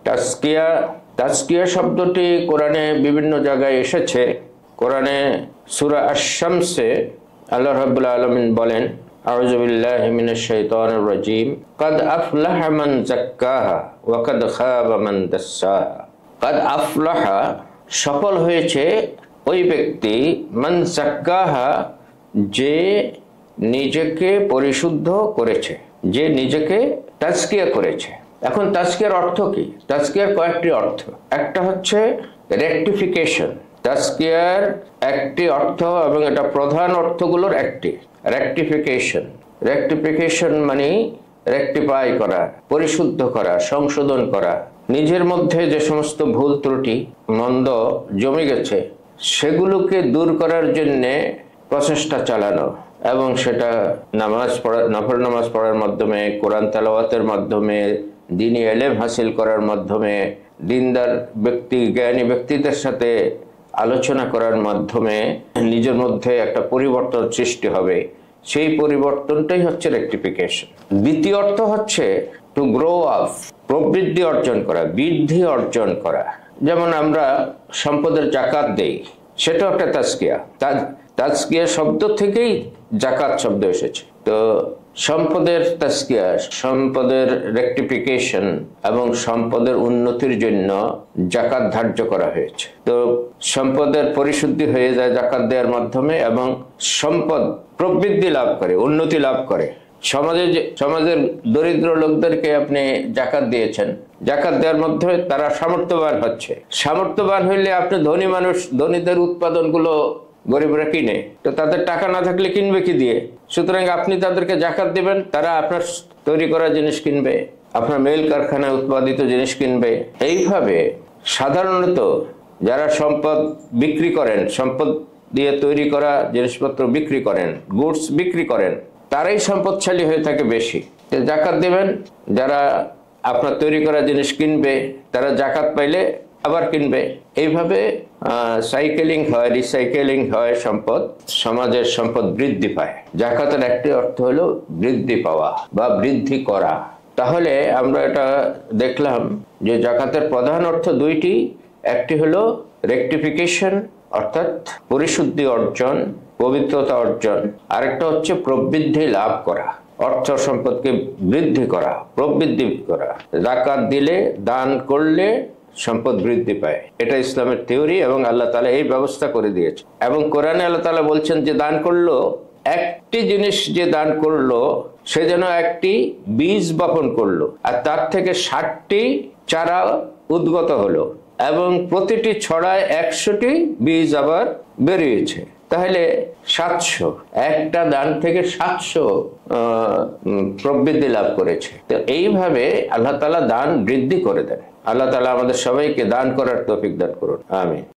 তাজকিয়া তাজকিয়া শব্দটি কোরআনে বিভিন্ন জায়গায় এসেছে। কোরআনে সূরা আশ-শামসে আল্লাহ রাব্বুল আলামিন বলেন, আউযু বিল্লাহি মিনাশ শাইতানির রাজীম, কাদ আফলাহা মান যাক্কাহা ওয়া কাদ খাবা মান দাসসাহা। কাদ আফলাহা সফল হয়েছে ওই ব্যক্তি, মান যাক্কাহা যে নিজেকে পরিশুদ্ধ করেছে, যে নিজেকে তাজকিয়া করেছে। এখন তাজকিয়ার অর্থ কি? তাজকিয়ার কয়েকটি অর্থ। একটা হচ্ছে রেকটিফিকেশন। তাজকিয়ার একটি অর্থ, এবং এটা প্রধান অর্থগুলোর একটি রেকটিফিকেশন। রেকটিফিকেশন মানে রেকটিফাই করা, পরিশুদ্ধ করা, সংশোধন করা। নিজের মধ্যে যে সমস্ত ভুল ত্রুটি মন্দ জমে গেছে সেগুলোকে দূর করার জন্যে প্রচেষ্টা চালানো, এবং সেটা নামাজ পড়া, নফল নামাজ পড়ার মাধ্যমে, কোরআন তেলাওয়াতের মাধ্যমে, দ্বীনি ইলম হাসিল করার মাধ্যমে, দিনদার ব্যক্তি, জ্ঞানী ব্যক্তিদের সাথে আলোচনা করার মাধ্যমে নিজের মধ্যে একটা পরিবর্তন সৃষ্টি হবে। সেই পরিবর্তনটাই হচ্ছে রেকটিফিকেশন। দ্বিতীয় অর্থ হচ্ছে টু গ্রো আপ, প্রবৃদ্ধি অর্জন করা, বৃদ্ধি অর্জন করা। যেমন আমরা সম্পদের জাকাত দেই, সেটাও একটা তাজকিয়া। তাজকিয়া শব্দ থেকেই জাকাত শব্দ এসেছে। তো সম্পদের তাজকিয়া, সম্পদের রেকটিফিকেশন এবং সম্পদের উন্নতির জন্য জাকাত ধার্য করা হয়েছে। তো সম্পদের পরিশুদ্ধি হয়ে যায় জাকাত দেওয়ার মাধ্যমে, এবং সম্পদ প্রবৃদ্ধি লাভ করে, উন্নতি লাভ করে। সমাজের দরিদ্র লোকদেরকে আপনি জাকাত দিয়েছেন, জাকাত দেওয়ার মাধ্যমে তারা সামর্থ্যবান হচ্ছে। সামর্থ্যবান হইলে আপনি ধনী মানুষ, ধনীদের উৎপাদনগুলো গরিবরা কিনে, তো তাদের টাকা না থাকলে কিনবে কি দিয়ে? সুতরাং আপনি তাদেরকে জাকাত দিবেন, তারা আপনার তৈরি করা জিনিস কিনবে, আপনার মিল কারখানায় উৎপাদিত জিনিস কিনবে। এইভাবে সাধারণত যারা সম্পদ বিক্রি করেন, সম্পদ দিয়ে তৈরি করা জিনিসপত্র বিক্রি করেন, গুডস বিক্রি করেন, তারাই সম্পদশালী হয়ে থাকে বেশি। জাকাত দেবেন, যারা আপনার তৈরি করা জিনিস কিনবে তারা জাকাত পাইলে আবার কিনবে। এইভাবে সাইকেলিং হয়, রিসাইকেলিং হয় সম্পদ, সমাজের সম্পদ বৃদ্ধি পায়। জাকাতের একটি অর্থ হলো বৃদ্ধি পাওয়া বা বৃদ্ধি করা। তাহলে আমরা এটা দেখলাম যে জাকাতের প্রধান অর্থ দুইটি। একটি হলো রেকটিফিকেশন, অর্থাৎ পরিশুদ্ধি অর্জন, পবিত্রতা অর্জন। আরেকটা হচ্ছে প্রবৃদ্ধি লাভ করা, অর্থ সম্পদকে বৃদ্ধি করা, প্রবৃদ্ধি করা। জাকাত দিলে, দান করলে সম্পদ বৃদ্ধি পায়। এটা ইসলামের থিওরি, এবং আল্লাহ তাআলা এই ব্যবস্থা করে দিয়েছে। এবং কোরআনে আল্লাহ তাআলা বলছেন যে দান করলো, একটি জিনিস যে দান করলো সে যেন একটি বীজ বপন করলো, আর তার থেকে 60টি চারা উদ্গত হলো, এবং প্রতিটি ছড়ায় 100টি বীজ আবার বেরিয়েছে। তাহলে 700, একটা দান থেকে 700 প্রবৃদ্ধি লাভ করেছে। তো এইভাবে আল্লাহ তাআলা দান বৃদ্ধি করে দেন। আল্লাহ তাআলা আমাদের সবাইকে দান করার তৌফিক দান করুন। আমিন।